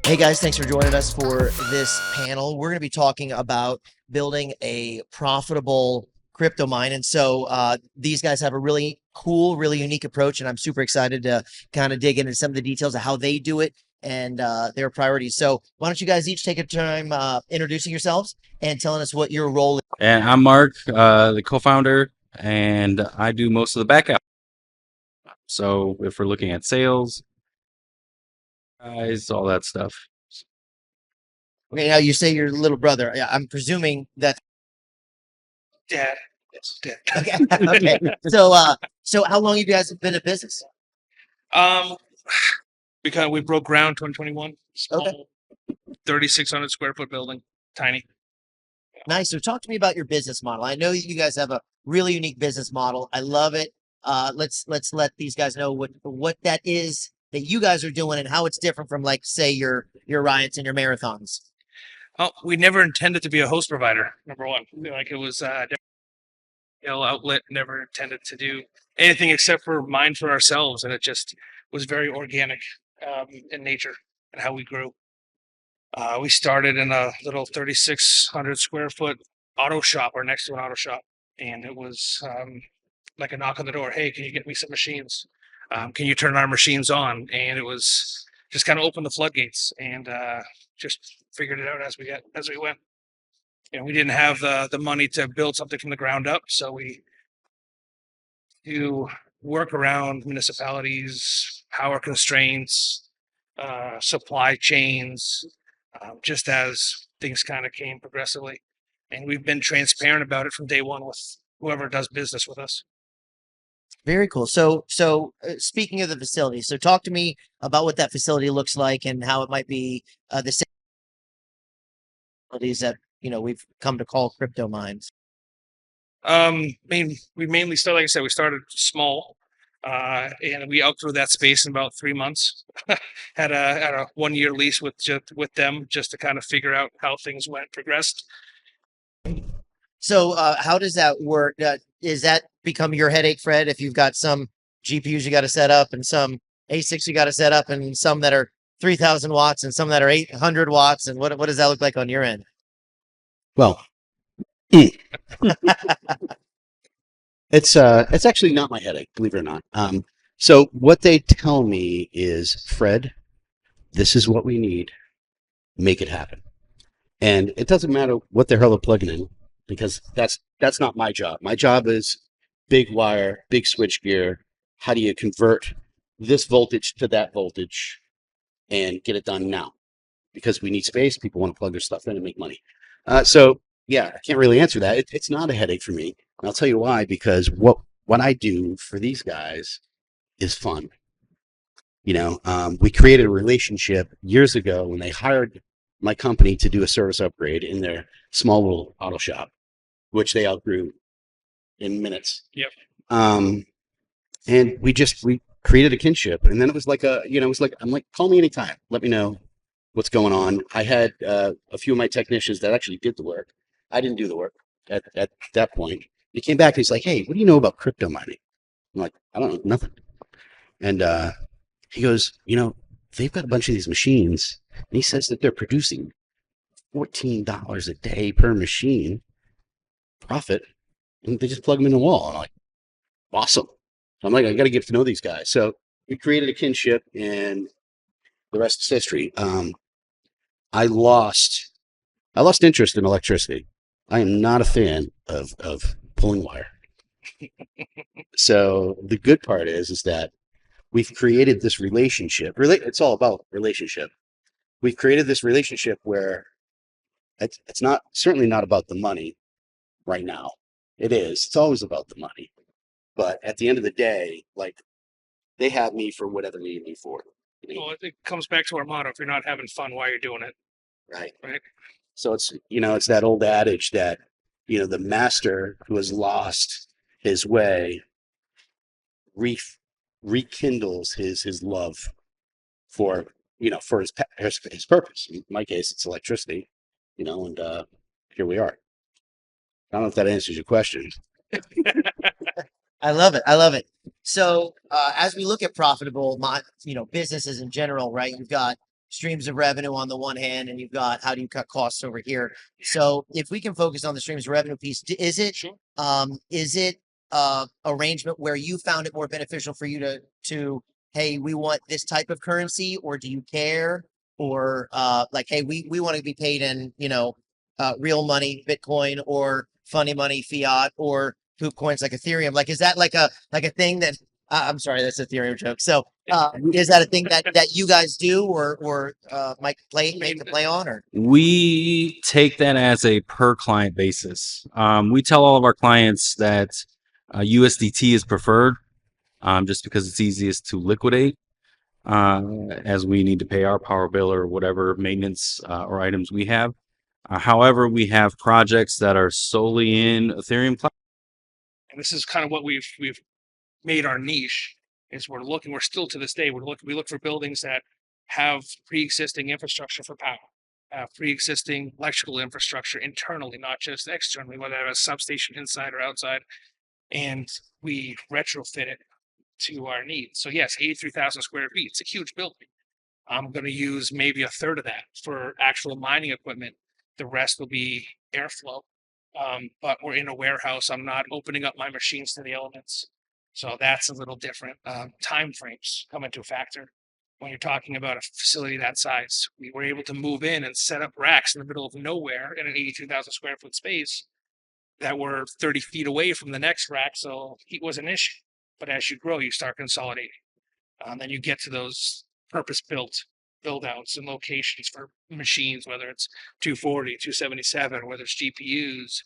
Hey guys, thanks for joining us for this panel. We're going to be talking about building a profitable crypto mine. And so these guys have a really cool, really unique approach. And I'm super excited to kind of dig into some of the details of how they do it and their priorities. So why don't you guys each take a time introducing yourselves and telling us what your role is. And I'm Mark, the co-founder, and I do most of the back end. So if we're looking at sales, guys, all that stuff. Okay, now you say your little brother. I'm presuming that. Dad. Yes, dad. Okay. Okay. So how long have you guys been in business? Because we broke ground 2021. Okay. Small, 3,600 square foot building, tiny. Nice. So talk to me about your business model. I know you guys have a really unique business model. I love it. Let's let these guys know what that is that you guys are doing and how it's different from, like, say, your riots and your marathons. Oh, we never intended to be a host provider. Number one, like it was outlet. Never intended to do anything except for mine for ourselves, and it just was very organic in nature and how we grew. We started in a little 3,600 square foot auto shop or next to an auto shop. And it was like a knock on the door. Hey, can you get me some machines? Can you turn our machines on? And it was just kind of opened the floodgates and just figured it out as we went. You know, we didn't have the money to build something from the ground up. So we do work around municipalities, power constraints, supply chains, just as things kind of came progressively. And we've been transparent about it from day one with whoever does business with us. Very cool. So speaking of the facility, so talk to me about what that facility looks like and how it might be the same facilities that we've come to call crypto mines. I mean, we mainly started, like I said, we started small, and we outgrew that space in about 3 months. had a 1 year lease with them just to kind of figure out how things progressed. So how does that work? Is that become your headache, Fred? If you've got some GPUs you got to set up and some ASICs you got to set up and some that are 3,000 watts and some that are 800 watts, and what does that look like on your end? Well, it's actually not my headache, believe it or not. So what they tell me is, Fred, this is what we need. Make it happen. And it doesn't matter what the hell they're plugging in, because that's not my job. My job is big wire, big switch gear. How do you convert this voltage to that voltage and get it done now? Because we need space. People want to plug their stuff in and make money. So yeah, I can't really answer that. It's not a headache for me. And I'll tell you why, because what I do for these guys is fun. We created a relationship years ago when they hired my company to do a service upgrade in their small little auto shop, which they outgrew in minutes. Yep. And we created a kinship, and then it was like I'm like, call me anytime. Let me know what's going on. I had a few of my technicians that actually did the work. I didn't do the work at that point. He came back and he's like, hey, what do you know about crypto mining? I'm like, I don't know, nothing. And he goes, they've got a bunch of these machines, and he says that they're producing $14 a day per machine profit, and they just plug them in the wall. I'm like, awesome. So I'm like, I got to get to know these guys. So we created a kinship, and the rest is history. I lost interest in electricity. I am not a fan of pulling wire. So the good part is that we've created this relationship. It's all about relationship. We've created this relationship where it's certainly not about the money right now. It is. It's always about the money. But at the end of the day, like, they have me for whatever they need me for. Well, it comes back to our motto: if you're not having fun, why are you doing it? Right. Right. So it's that old adage that, the master who has lost his way rekindles his love for his purpose. In my case, it's electricity, and here we are. I don't know if that answers your question. I love it. I love it. So as we look at profitable, businesses in general, right? You've got streams of revenue on the one hand, and you've got how do you cut costs over here. So if we can focus on the streams of revenue piece, is it Sure. arrangement where you found it more beneficial for you to hey, we want this type of currency, or do you care? Or like, hey, we want to be paid in, real money, Bitcoin, or funny money, fiat, or poop coins like Ethereum. Like, is that like a thing that I'm sorry, that's a Ethereum joke. So is that a thing that you guys do or might make a play on, or We take that as a per client basis. We tell all of our clients that USDT is preferred, just because it's easiest to liquidate, as we need to pay our power bill or whatever maintenance or items we have. However, we have projects that are solely in Ethereum cloud. And this is kind of what we've made our niche. Is we're still to this day we look for buildings that have pre-existing infrastructure for power, pre-existing electrical infrastructure internally, not just externally, whether they have a substation inside or outside, and we retrofit it to our needs. So yes, 83,000 square feet. It's a huge building. I'm going to use maybe a third of that for actual mining equipment. The rest will be airflow. But we're in a warehouse. I'm not opening up my machines to the elements. So that's a little different. Time frames come into a factor when you're talking about a facility that size. We were able to move in and set up racks in the middle of nowhere in an 82,000 square foot space that were 30 feet away from the next rack. So heat was an issue. But as you grow, you start consolidating. Then you get to those purpose-built build-outs and locations for machines, whether it's 240, 277, whether it's GPUs,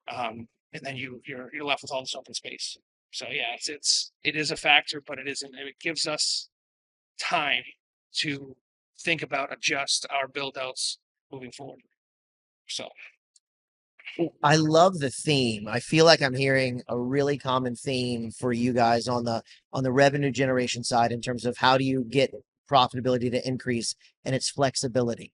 and then you're left with all this open space. So yeah, it is a factor, but it gives us time to think about adjust our build-outs moving forward. So I love the theme. I feel like I'm hearing a really common theme for you guys on the revenue generation side in terms of how do you get profitability to increase, and its flexibility.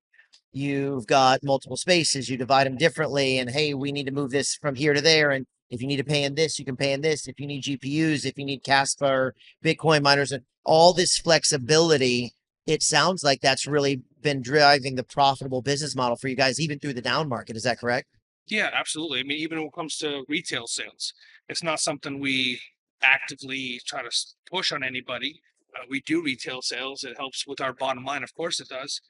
You've got multiple spaces, you divide them differently, and hey, we need to move this from here to there. And if you need to pay in this, you can pay in this. If you need GPUs, if you need Caspa or Bitcoin miners, and all this flexibility, it sounds like that's really been driving the profitable business model for you guys, even through the down market. Is that correct? yeah, absolutely. I mean, even when it comes to retail sales, it's not something we actively try to push on anybody. We do retail sales. It helps with our bottom line. Of course it does.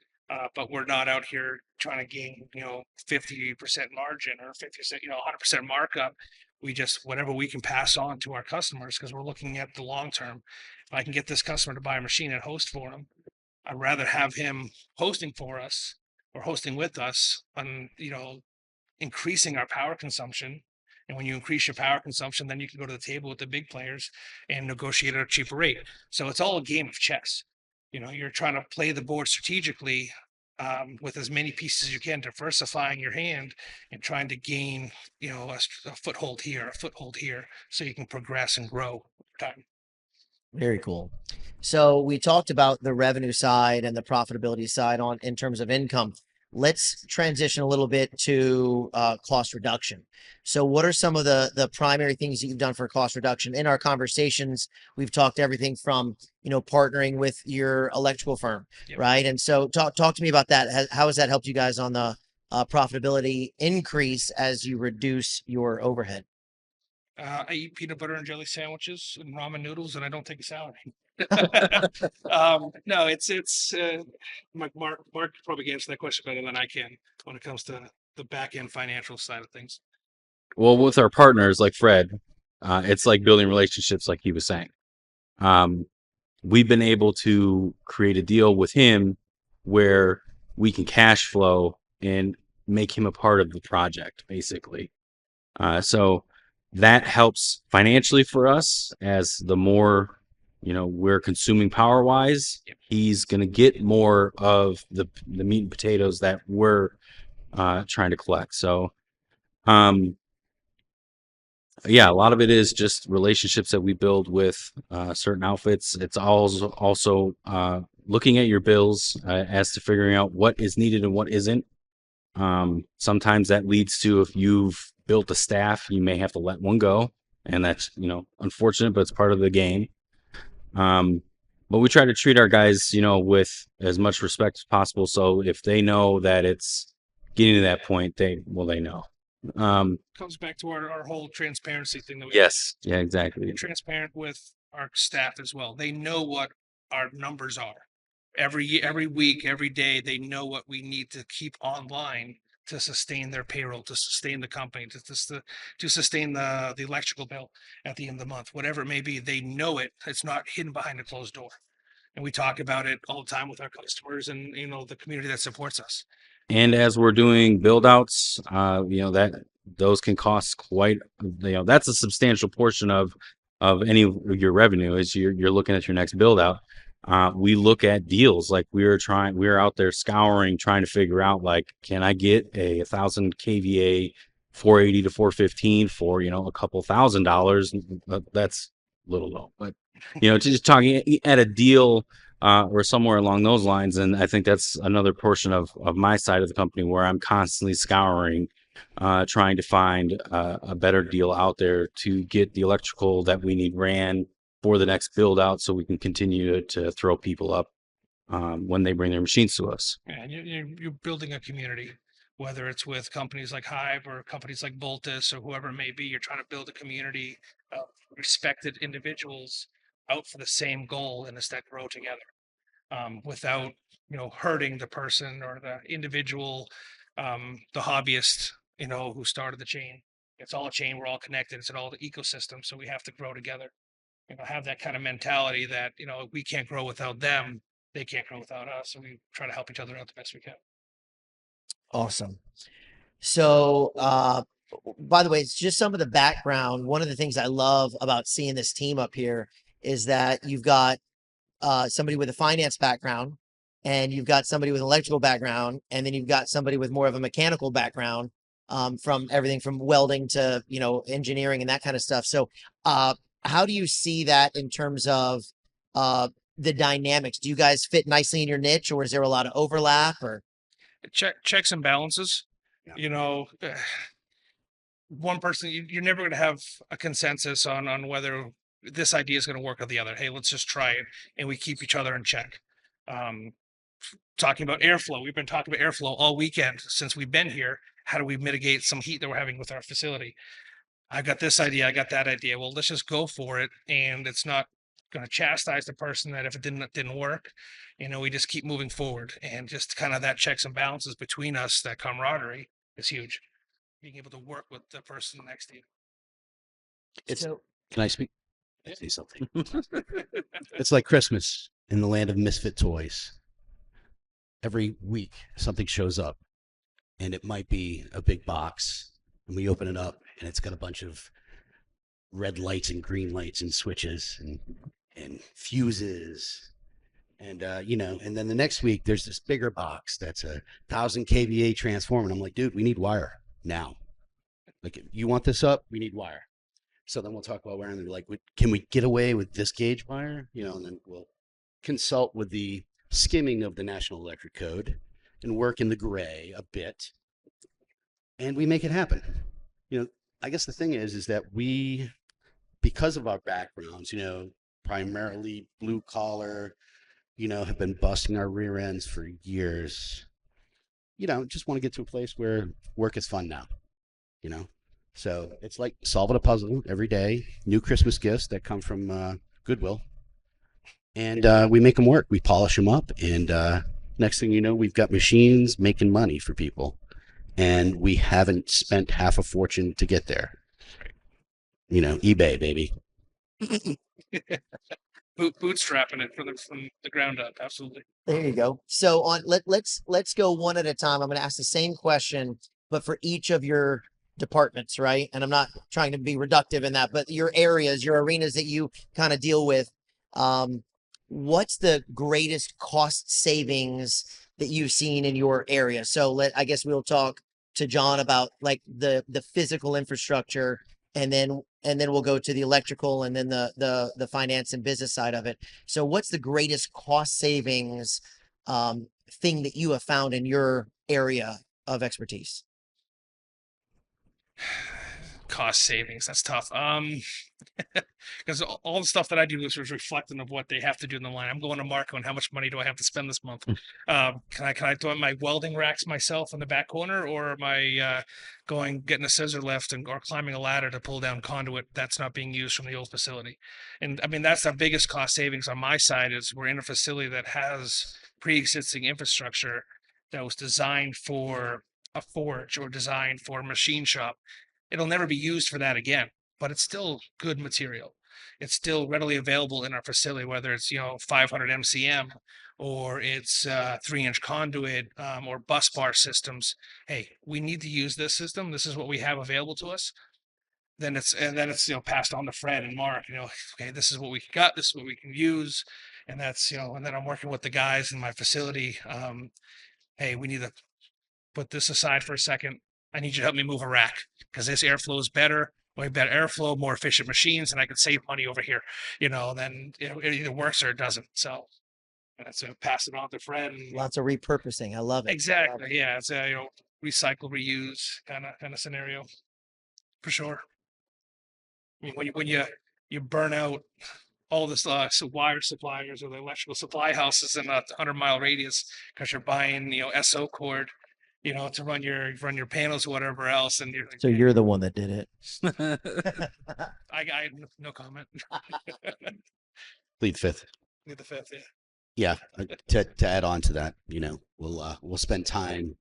But we're not out here trying to gain, 50% margin or 50%, 100% markup. We just, whatever we can pass on to our customers, because we're looking at the long term. If I can get this customer to buy a machine and host for them, I'd rather have him hosting for us or hosting with us on, increasing our power consumption. And when you increase your power consumption, then you can go to the table with the big players and negotiate at a cheaper rate. So it's all a game of chess. You're trying to play the board strategically, with as many pieces as you can, diversifying your hand and trying to gain, a foothold here, so you can progress and grow over time. Very cool. So we talked about the revenue side and the profitability side in terms of income. Let's transition a little bit to cost reduction. So what are some of the primary things that you've done for cost reduction? In our conversations, we've talked everything from, partnering with your electrical firm, Yep. right? And so talk to me about that. How has that helped you guys on the profitability increase as you reduce your overhead? I eat peanut butter and jelly sandwiches and ramen noodles, and I don't take a salary. No, it's Mark could probably answer that question better than I can when it comes to the back end financial side of things. Well, with our partners like Fred, it's like building relationships, like he was saying. We've been able to create a deal with him where we can cash flow and make him a part of the project, basically. So that helps financially for us, as the more, we're consuming power wise, Yep. he's going to get more of the meat and potatoes that we're trying to collect. So, yeah, a lot of it is just relationships that we build with certain outfits. It's also looking at your bills as to figuring out what is needed and what isn't. Sometimes that leads to, if you've built a staff, you may have to let one go, and that's, unfortunate, but it's part of the game. But we try to treat our guys, with as much respect as possible. So if they know that it's getting to that point, they know. Comes back to our whole transparency thing that we Yes. Yeah, exactly. be transparent with our staff as well. They know what our numbers are. Every week, every day, they know what we need to keep online to sustain their payroll, to sustain the company, to sustain the electrical bill at the end of the month, whatever it may be. They know it. It's not hidden behind a closed door. And we talk about it all the time with our customers and the community that supports us. And as we're doing build outs, that those can cost quite, that's a substantial portion of any of your revenue is you're looking at your next build out. We look at deals like we're out there scouring, trying to figure out like, can I get a 1,000 kVA 480 to 415 for, a couple $1,000? That's a little low, but just talking at a deal or somewhere along those lines. And I think that's another portion of my side of the company where I'm constantly scouring, trying to find a better deal out there to get the electrical that we need ran for the next build out so we can continue to throw people up when they bring their machines to us. And you're building a community, whether it's with companies like Hive or companies like Boltus or whoever it may be. You're trying to build a community of respected individuals out for the same goal and instead grow together, without hurting the person or the individual, the hobbyist, who started the chain. It's all a chain. We're all connected. It's all the ecosystem. So we have to grow together. Have that kind of mentality that we can't grow without them. They can't grow without us. And we try to help each other out the best we can. Awesome. So, by the way, it's just some of the background. One of the things I love about seeing this team up here is that you've got somebody with a finance background, and you've got somebody with an electrical background, and then you've got somebody with more of a mechanical background, from everything from welding to engineering and that kind of stuff. So, how do you see that in terms of the dynamics? Do you guys fit nicely in your niche, or is there a lot of overlap? Or Checks and balances. Yeah. One person, you're never going to have a consensus on whether this idea is going to work or the other. Hey, let's just try it, and we keep each other in check. Talking about airflow, we've been talking about airflow all weekend since we've been here. How do we mitigate some heat that we're having with our facility? I got this idea, I got that idea. Well, let's just go for it, and it's not going to chastise the person that if it didn't work. We just keep moving forward, and just kind of that checks and balances between us, that camaraderie is huge. Being able to work with the person next to you. Can I speak? Say something. It's like Christmas in the land of misfit toys. Every week something shows up, and it might be a big box, and we open it up, and it's got a bunch of red lights and green lights and switches and fuses. And and then the next week there's this bigger box that's a 1,000 kVA transformer. And I'm like, dude, we need wire now. Like, you want this up? We need wire. So then we'll talk about wire, and they're like, can we get away with this gauge wire? And then we'll consult with the skimming of the National Electric Code and work in the gray a bit, and we make it happen. I guess the thing is that we, because of our backgrounds, primarily blue collar, have been busting our rear ends for years. Just want to get to a place where work is fun now. So it's like solving a puzzle every day. New Christmas gifts that come from Goodwill, and we make them work. We polish them up, and next thing you know, we've got machines making money for people, and we haven't spent half a fortune to get there. eBay, baby. Bootstrapping it from the ground up. Absolutely. there you go. So let's go one at a time. I'm going to ask the same question, but for each of your departments, right? And I'm not trying to be reductive in that, but your areas, your arenas that you kind of deal with, what's the greatest cost savings that you've seen in your area? So I guess we'll talk to John about like the physical infrastructure, and then we'll go to the electrical, and then the finance and business side of it. So what's the greatest cost savings thing that you have found in your area of expertise? Cost savings. That's tough. Because all the stuff that I do is reflecting of what they have to do in the line. I'm going to Marco and how much money do I have to spend this month? Can I do my welding racks myself in the back corner, or am I getting a scissor lift or climbing a ladder to pull down conduit that's not being used from the old facility? And I mean, that's the biggest cost savings on my side is we're in a facility that has pre-existing infrastructure that was designed for a forge or designed for a machine shop. It'll never be used for that again, but it's still good material. It's still readily available in our facility, whether it's 500 MCM or it's 3-inch conduit or bus bar systems. Hey, we need to use this system. This is what we have available to us. Then it's passed on to Fred and Mark. Okay, this is what we got. This is what we can use, and that's and then I'm working with the guys in my facility. Hey, we need to put this aside for a second. I need you to help me move a rack because this airflow is better, way better airflow, more efficient machines, and I can save money over here. Then it either works or it doesn't. So that's pass it on to Fred. And, Lots of repurposing. I love it. exactly. Yeah, it's a recycle, reuse kind of scenario for sure. I mean, when you burn out all this wire suppliers or the electrical supply houses in a 100-mile radius because you're buying SO cord to run your panels or whatever else. And you're like, So you're the one that did it. I no comment. Plead fifth. Need the fifth, yeah. Yeah. To add on to that, we'll spend time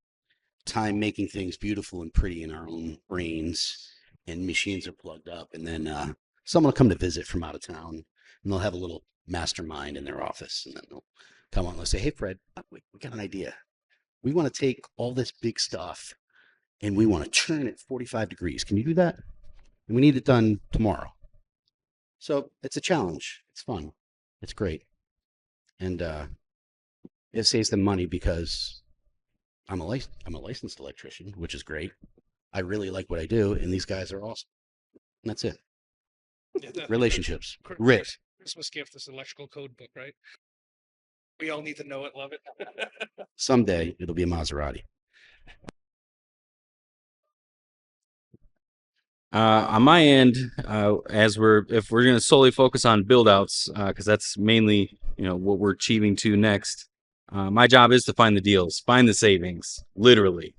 making things beautiful and pretty in our own brains, and machines are plugged up, and then someone will come to visit from out of town, and they'll have a little mastermind in their office, and then they'll come on and they'll say, "Hey, Fred, we got an idea. We want to take all this big stuff and we want to churn it 45 degrees. Can you do that? And we need it done tomorrow." So it's a challenge. It's fun. It's great. And it saves them money because I'm a licensed electrician, which is great. I really like what I do, and these guys are awesome. And that's it. Yeah, Relationships. Rich. Christmas gift is electrical code book, right? We all need to know it, love it. Someday it'll be a Maserati. On my end, if we're going to solely focus on build outs, because that's mainly what we're achieving to next. My job is to find the deals, find the savings, literally.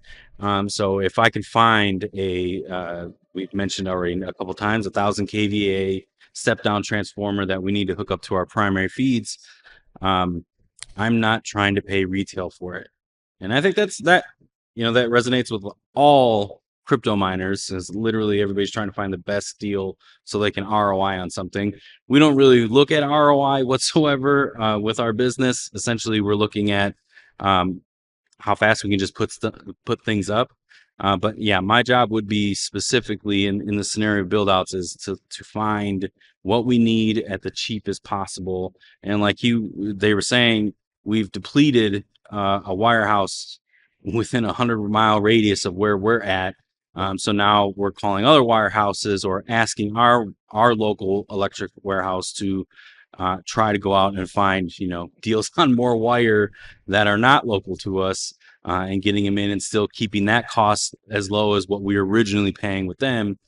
So if I can find we've mentioned already a couple times, 1,000 kVA step down transformer that we need to hook up to our primary feeds. I'm not trying to pay retail for it. And I think that resonates with all crypto miners, is literally everybody's trying to find the best deal so they can ROI on something. We don't really look at ROI whatsoever with our business. Essentially, we're looking at how fast we can just put things up. But yeah, my job would be specifically in the scenario build outs is to find what we need at the cheapest possible. And like they were saying, we've depleted a wirehouse within a 100-mile radius of where we're at. So now we're calling other wirehouses or asking our local electric warehouse to try to go out and find deals on more wire that are not local to us, and getting them in and still keeping that cost as low as what we were originally paying with them,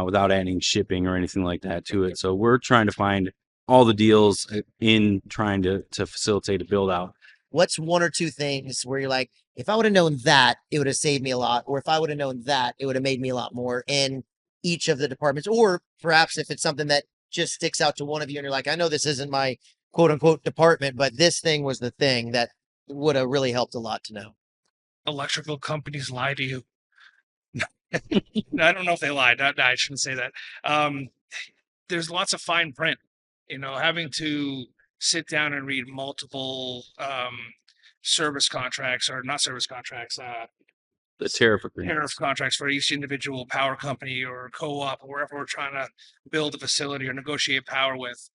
without adding shipping or anything like that to it. So we're trying to find all the deals in trying to facilitate a build out. What's one or two things where you're like, if I would have known that, it would have saved me a lot, or if I would have known that, it would have made me a lot more in each of the departments, or perhaps if it's something that just sticks out to one of you and you're like, I know this isn't my quote unquote department, but this thing was the thing that would have really helped a lot to know. Electrical companies lie to you. I don't know if they lied. No, I shouldn't say that. There's lots of fine print, having to sit down and read multiple service contracts, or not service contracts, The tariff agreement. tariff contracts for each individual power company or co-op or wherever we're trying to build a facility or negotiate power with.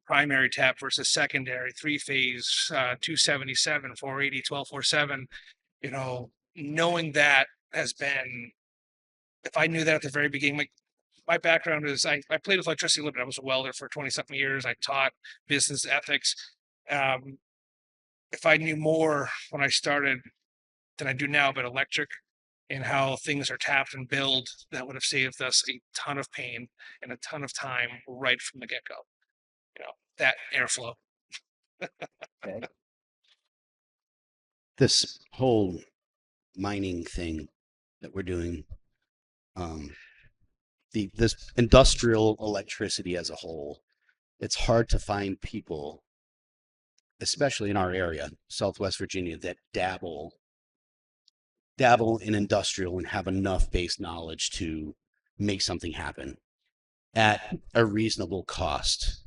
Primary tap versus secondary, 3-phase, 277, 480, 1247. Knowing that has been, if I knew that at the very beginning, my background is I played with electricity a little bit. I was a welder for 20-something years. I taught business ethics. If I knew more when I started than I do now about electric and how things are tapped and billed that would have saved us a ton of pain and a ton of time right from the get-go. That airflow. Okay. This whole mining thing that we're doing, this industrial electricity as a whole, it's hard to find people, especially in our area, Southwest Virginia, that dabble in industrial and have enough base knowledge to make something happen at a reasonable cost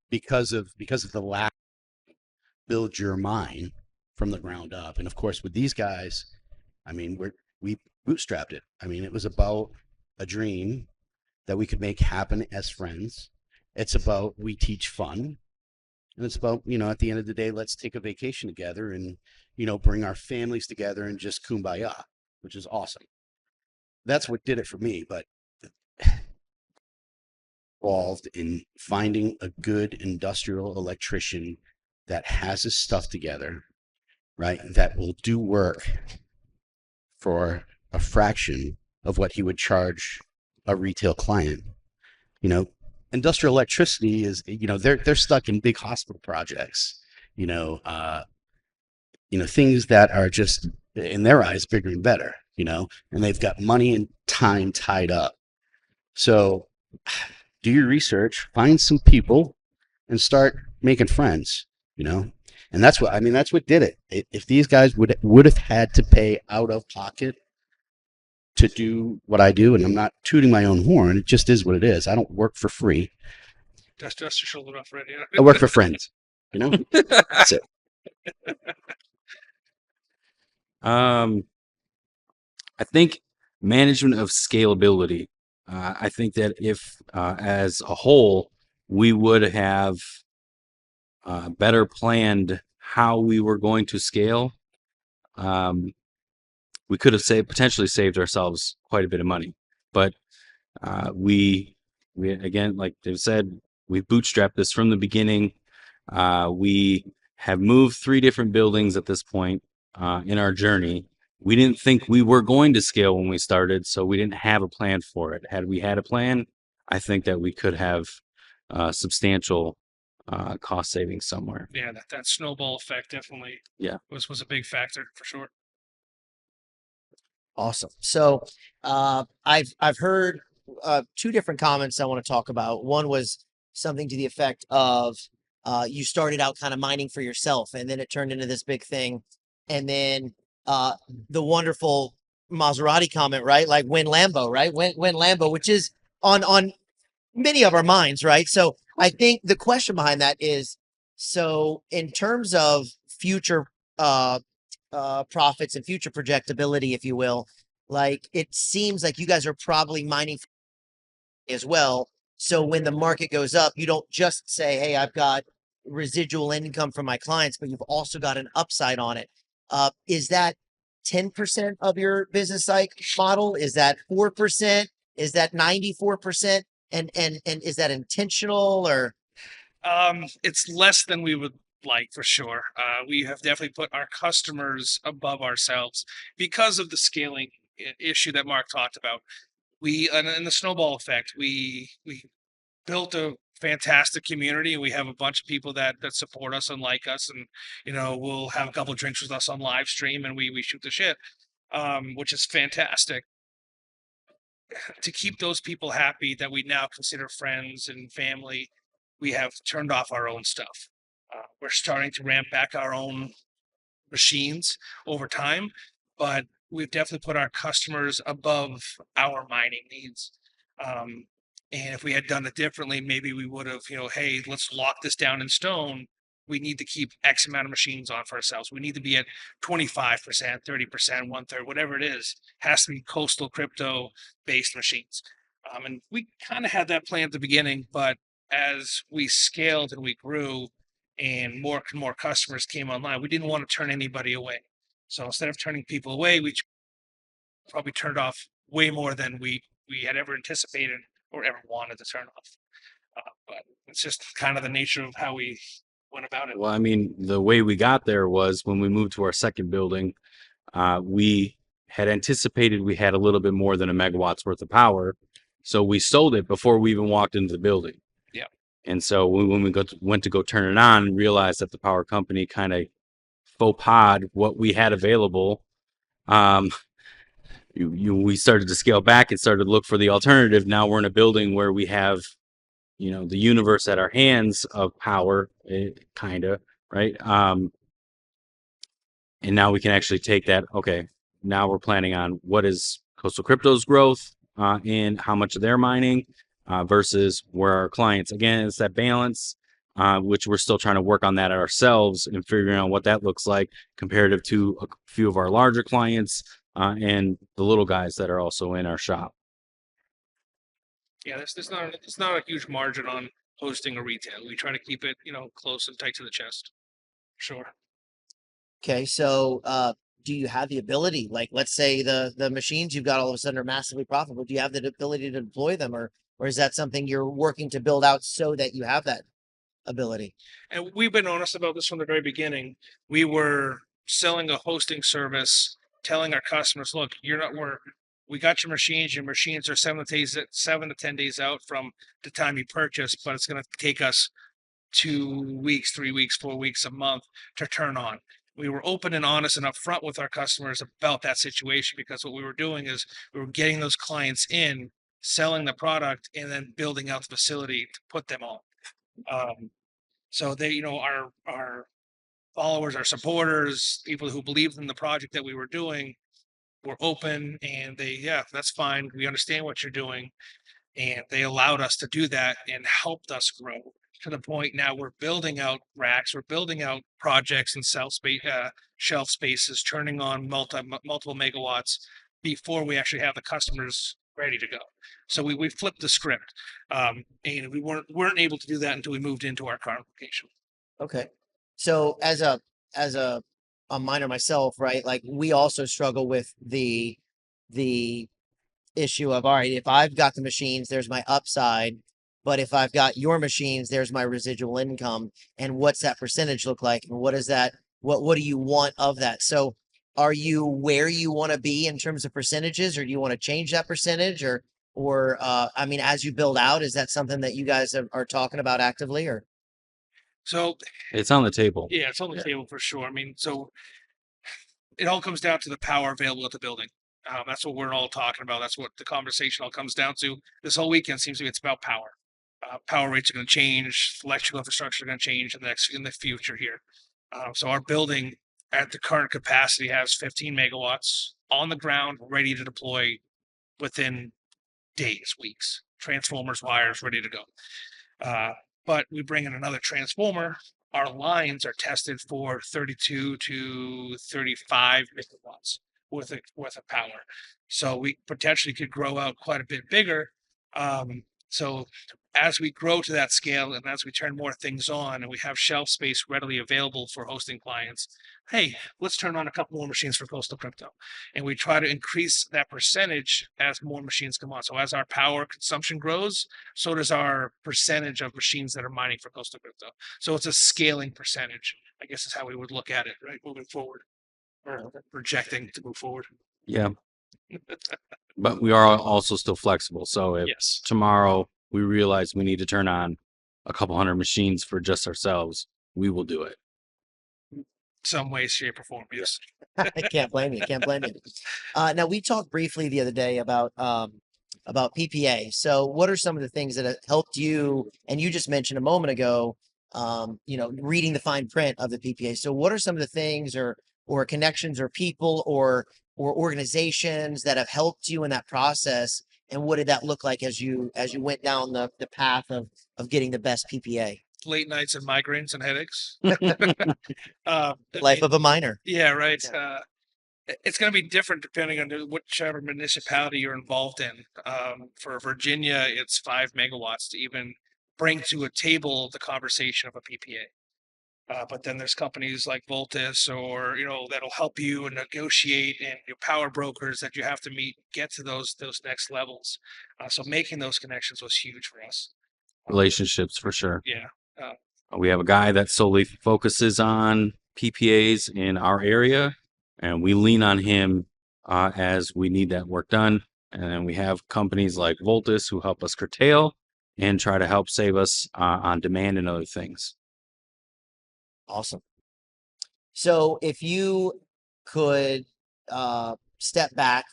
because of the lack of build your mine from the ground up. And of course, with these guys, I mean, we bootstrapped it. I mean, it was about a dream that we could make happen as friends. It's about we teach fun. And it's about, at the end of the day, let's take a vacation together and, bring our families together and just kumbaya, which is awesome. That's what did it for me. But involved in finding a good industrial electrician that has his stuff together, right? That will do work for a fraction of what he would charge a retail client. Industrial electricity is, they're stuck in big hospital projects, things that are just in their eyes bigger and better, and they've got money and time tied up. So do your research, find some people and start making friends, and that's what did it. If these guys would have had to pay out of pocket to do what I do, and I'm not tooting my own horn, it just is what it is. I don't work for free. Dust your shoulder off, right? I work for friends, that's it. I think management of scalability. I think that if, as a whole, we would have better planned how we were going to scale, we could have potentially saved ourselves quite a bit of money. But we again, like Dave said, we bootstrapped this from the beginning. We have moved 3 different buildings at this point in our journey. We didn't think we were going to scale when we started, so we didn't have a plan for it. Had we had a plan, I think that we could have substantial cost savings somewhere. Yeah, that snowball effect definitely was a big factor for sure. Awesome. So I've heard 2 different comments I want to talk about. One was something to the effect of you started out kind of mining for yourself, and then it turned into this big thing. And then the wonderful Maserati comment, right? Like win Lambo, right? Win Lambo, which is on many of our minds, right? So I think the question behind that is, so in terms of future profits and future projectability, if you will, like it seems like you guys are probably mining as well. So when the market goes up, you don't just say, hey, I've got residual income from my clients, but you've also got an upside on it. Is that 10% of your business model? Is that 4%? Is that 94%? And is that intentional or? It's less than we would like for sure. We have definitely put our customers above ourselves because of the scaling issue that Mark talked about. And the snowball effect, we built a fantastic community. We have a bunch of people that support us and like us, and we'll have a couple of drinks with us on live stream, and we shoot the shit, which is fantastic. To keep those people happy that we now consider friends and family, we have turned off our own stuff. We're starting to ramp back our own machines over time, but we've definitely put our customers above our mining needs. And if we had done it differently, maybe we would have, hey, let's lock this down in stone. We need to keep X amount of machines on for ourselves. We need to be at 25%, 30%, 1/3, whatever it is, has to be coastal crypto based machines. And we kind of had that plan at the beginning, but as we scaled and we grew and more customers came online, we didn't want to turn anybody away. So instead of turning people away, we probably turned off way more than we had ever anticipated or ever wanted to turn off. But it's just kind of the nature of how we went about it. Well, I mean, the way we got there was when we moved to our second building, we had anticipated we had a little bit more than a megawatts worth of power. So we sold it before we even walked into the building. Yeah. And so when we went to go turn it on and realized that the power company kind of faux pas what we had available, we started to scale back and started to look for the alternative. Now we're in a building where we have, the universe at our hands of power, kind of, right? And now we can actually take that. Okay, now we're planning on what is Coastal Crypto's growth and how much they're mining versus where our clients. Again, it's that balance, which we're still trying to work on that ourselves and figuring out what that looks like comparative to a few of our larger clients and the little guys that are also in our shop. Yeah, it's not a huge margin on hosting or retail. We try to keep it, close and tight to the chest. Sure. Okay, so do you have the ability, like let's say the machines you've got all of a sudden are massively profitable? Do you have the ability to deploy them, or is that something you're working to build out so that you have that ability? And we've been honest about this from the very beginning. We were selling a hosting service, telling our customers, look, we got your machines. Your machines are 7 to 10 days out from the time you purchase, but it's going to take us 2 weeks, 3 weeks, 4 weeks, a month to turn on. We were open and honest and upfront with our customers about that situation, because what we were doing is we were getting those clients in, selling the product, and then building out the facility to put them on. So they, our followers, our supporters, people who believed in the project that we were doing, were open, and that's fine. We understand what you're doing, and they allowed us to do that and helped us grow to the point now we're building out racks, we're building out projects and shelf spaces, turning on multiple megawatts before we actually have the customers ready to go. So we flipped the script, and we weren't able to do that until we moved into our current location. Okay. So as a miner myself, right? Like we also struggle with the issue of, all right, if I've got the machines, there's my upside, but if I've got your machines, there's my residual income. And what's that percentage look like? And what is that? What do you want of that? So are you where you want to be in terms of percentages, or do you want to change that percentage, or I mean, as you build out, is that something that you guys are talking about actively, or? So It's on the table. yeah, it's on the table for sure. I mean, so it all comes down to the power available at the building. That's what we're all talking about. That's what the conversation all comes down to. This whole weekend seems to be, it's about power. Power rates are going to change. Electrical infrastructure are going to change in the future here. So our building at the current capacity has 15 megawatts on the ground, ready to deploy within days, weeks. Transformers, wires, ready to go. But we bring in another transformer. Our lines are tested for 32 to 35 megawatts worth of power. So we potentially could grow out quite a bit bigger. So as we grow to that scale and as we turn more things on and we have shelf space readily available for hosting clients, hey, let's turn on a couple more machines for Coastal Crypto. And we try to increase that percentage as more machines come on. So as our power consumption grows, so does our percentage of machines that are mining for Coastal Crypto. So it's a scaling percentage, I guess is how we would look at it, right? Moving forward, or projecting to move forward. Yeah. But we are also still flexible. So if Yes. tomorrow we realize we need to turn on a couple hundred machines for just ourselves, we will do it. Some way, shape, or form. Yes. I can't blame you. Can't blame you. Now we talked briefly the other day about PPA. So what are some of the things that have helped you? And you just mentioned a moment ago, reading the fine print of the PPA. So what are some of the things or connections or people or organizations that have helped you in that process? And what did that look like as you went down the path of getting the best PPA? Late nights and migraines and headaches. Life of a miner. Yeah, right. It's going to be different depending on whichever municipality you're involved in. For Virginia, it's 5 megawatts to even bring to a table the conversation of a PPA. But then there's companies like Voltus or, that'll help you and negotiate, and your power brokers that you have to meet, get to those next levels. So making those connections was huge for us. Relationships for sure. Yeah. We have a guy that solely focuses on PPAs in our area, and we lean on him as we need that work done. And then we have companies like Voltus who help us curtail and try to help save us on demand and other things. Awesome. So if you could step back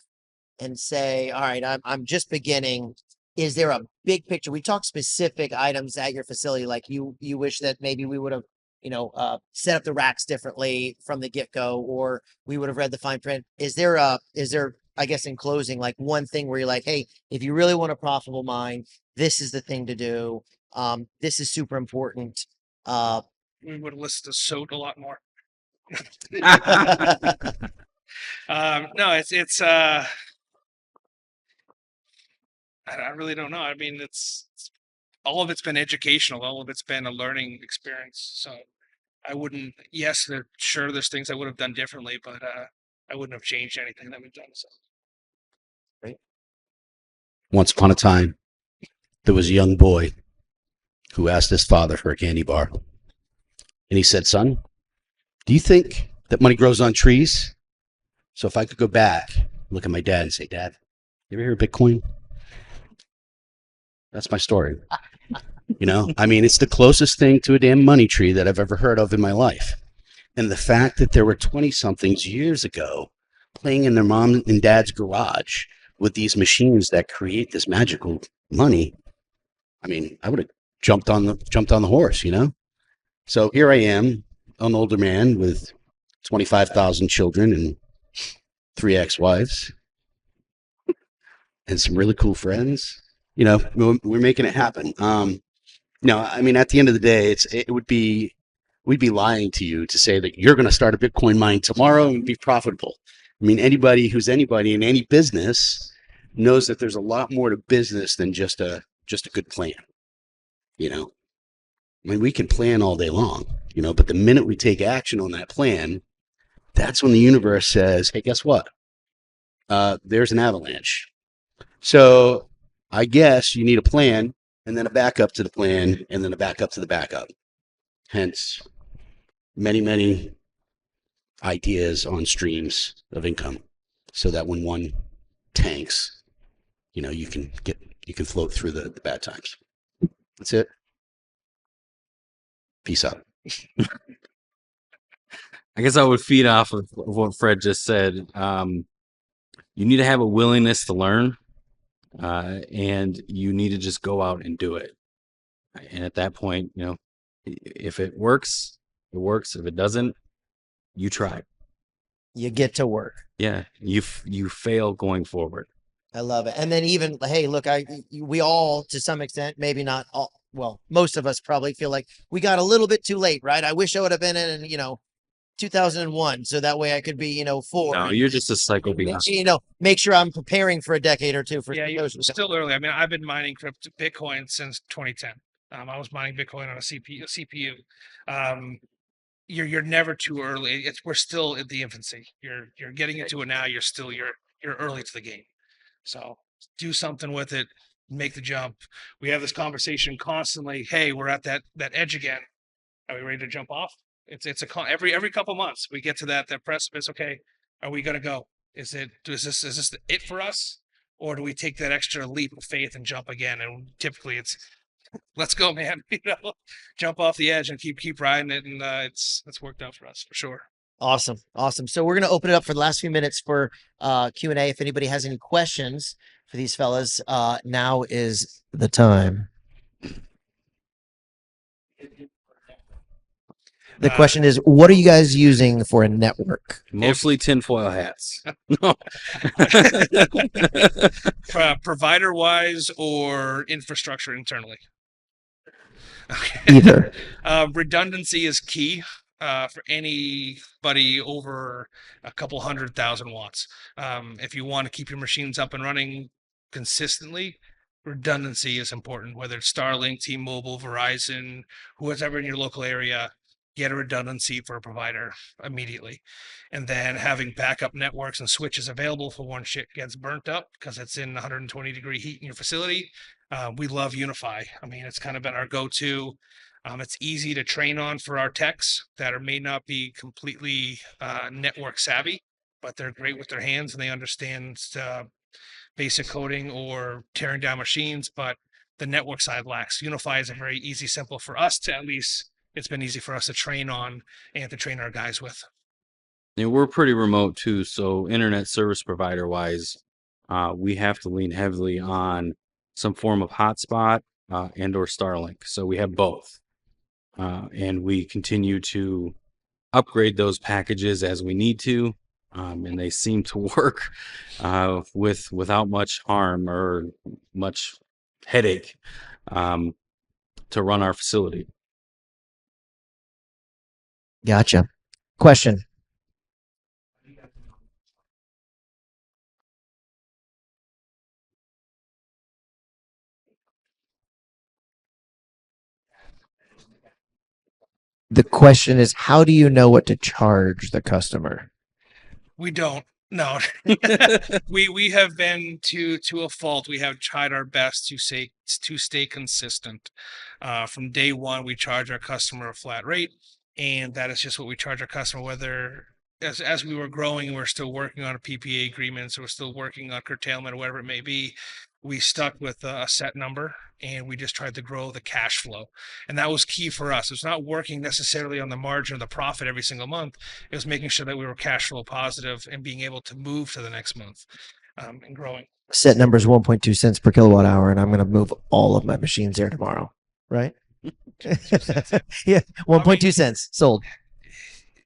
and say, all right, I'm just beginning. Is there a big picture? We talk specific items at your facility, like you wish that maybe we would have, set up the racks differently from the get-go, or we would have read the fine print. Is there, I guess in closing, like one thing where you're like, hey, if you really want a profitable mine, this is the thing to do. This is super important. We would have listened to SOT a lot more. No, it's I really don't know. I mean, it's all of it's been educational. All of it's been a learning experience. So I wouldn't. Yes, sure. There's things I would have done differently, but I wouldn't have changed anything that we've done. So. Once upon a time, there was a young boy who asked his father for a candy bar. And he said, son, do you think that money grows on trees? So if I could go back, look at my dad and say, Dad, you ever hear of Bitcoin? That's my story. I mean, it's the closest thing to a damn money tree that I've ever heard of in my life. And the fact that there were 20-somethings years ago playing in their mom and dad's garage with these machines that create this magical money, I mean, I would have jumped on the horse, So here I am, an older man with 25,000 children and 3 ex-wives and some really cool friends. We're making it happen. No, I mean, at the end of the day, we'd be lying to you to say that you're going to start a Bitcoin mine tomorrow and be profitable. I mean, anybody who's anybody in any business knows that there's a lot more to business than just a good plan. I mean, we can plan all day long, but the minute we take action on that plan, that's when the universe says, hey, guess what? There's an avalanche. So I guess you need a plan and then a backup to the plan and then a backup to the backup. Hence, many, many ideas on streams of income so that when one tanks, you can float through the bad times. That's it. Peace out. I guess I would feed off of what Fred just said. You need to have a willingness to learn, and you need to just go out and do it. And at that point, if it works, it works. If it doesn't, you try. You get to work. Yeah, you fail going forward. I love it. And then even, hey, look, we all, to some extent, maybe not all, well, most of us probably feel like we got a little bit too late, right? I wish I would have been in, 2001. So that way I could be, 4. No, you're just a cycle behind. Make sure I'm preparing for a decade or two. You're still early. I mean, I've been mining Bitcoin since 2010. I was mining Bitcoin on a CPU. You're never too early. We're still in the infancy. You're getting into it now. You're early to the game. So do something with it. Make the jump. We have this conversation constantly. Hey, we're at that edge again. Are we ready to jump off? It's every couple months we get to that precipice. Okay, are we gonna go? Is this it for us, or do we take that extra leap of faith and jump again? And typically it's let's go, man. Jump off the edge and keep riding it, and it's worked out for us for sure. Awesome. So we're gonna open it up for the last few minutes for Q&A. If anybody has any questions for these fellas, now is the time. The question is, what are you guys using for a network? Mostly tinfoil hats. Provider wise or infrastructure internally? Okay. Either. Redundancy is key for anybody over a couple 100,000 watts. If you want to keep your machines up and running consistently, redundancy is important, whether it's Starlink, T-Mobile, Verizon, whoever in your local area. Get a redundancy for a provider immediately. And then having backup networks and switches available for when shit gets burnt up because it's in 120-degree heat in your facility. We love Unify. I mean, it's kind of been our go-to. It's easy to train on for our techs that may not be completely network savvy. but they're great with their hands and they understand basic coding or tearing down machines, but the network side lacks. Unify is a very easy, simple for us to, at least it's been easy for us to train on and to train our guys with. We're pretty remote too, so internet service provider wise, we have to lean heavily on some form of hotspot and or Starlink. So we have both, and we continue to upgrade those packages as we need to, and they seem to work without much harm or much headache to run our facility. Gotcha. Question. The question is, how do you know what to charge the customer? We don't. No, we have been to a fault. We have tried our best to stay consistent. From day one, we charge our customer a flat rate, and that is just what we charge our customer. Whether as we were growing, we're still working on a PPA agreements, or we're still working on curtailment, or whatever it may be. We stuck with a set number, and we just tried to grow the cash flow, and that was key for us. It's not working necessarily on the margin or the profit every single month. It was making sure that we were cash flow positive and being able to move to the next month and growing. Set number is 1.2 cents per kilowatt hour, and I'm going to move all of my machines there tomorrow. Right? Yeah, 1.2 cents sold.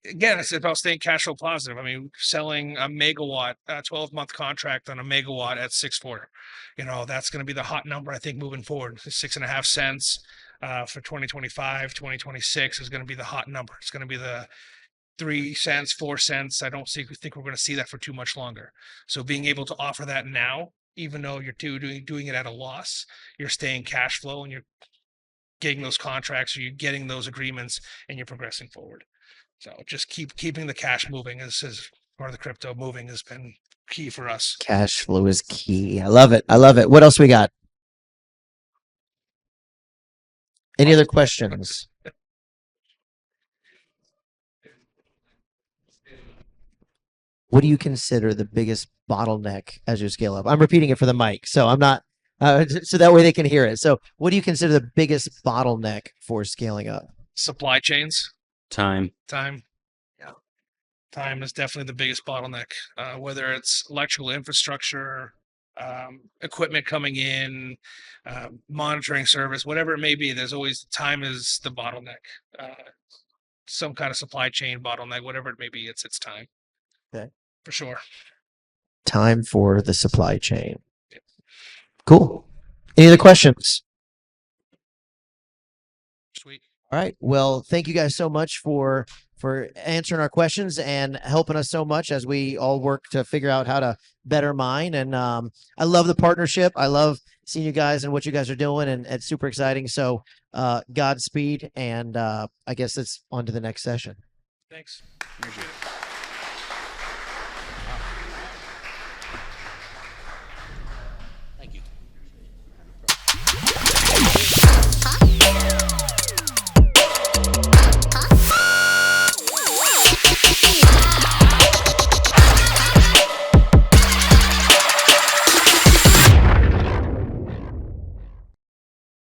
Again, it's about staying cash flow positive. I mean, selling a megawatt, a 12-month contract on a megawatt at 6.4, that's going to be the hot number, I think, moving forward. 6.5 cents for 2025, 2026 is going to be the hot number. It's going to be the 3 cents, 4 cents. I don't think we're going to see that for too much longer. So being able to offer that now, even though you're doing it at a loss, you're staying cash flow and you're getting those contracts, or you're getting those agreements, and you're progressing forward. So just keeping the cash moving or the crypto moving has been key for us. Cash flow is key. I love it. I love it. What else we got? Any other questions? What do you consider the biggest bottleneck as you scale up? I'm repeating it for the mic, so I'm not, so that way they can hear it. So what do you consider the biggest bottleneck for scaling up? Supply chains. Time. Yeah. Time is definitely the biggest bottleneck, whether it's electrical infrastructure, equipment coming in, monitoring service, whatever it may be. There's always time is the bottleneck. Some kind of supply chain bottleneck, whatever it may be, it's time. Okay. For sure. Time for the supply chain. Cool. Any other questions? Sweet. All right. Well, thank you guys so much for answering our questions and helping us so much as we all work to figure out how to better mine. And I love the partnership. I love seeing you guys and what you guys are doing, and it's super exciting. So Godspeed, and I guess it's on to the next session. Thanks. Appreciate it. Huh?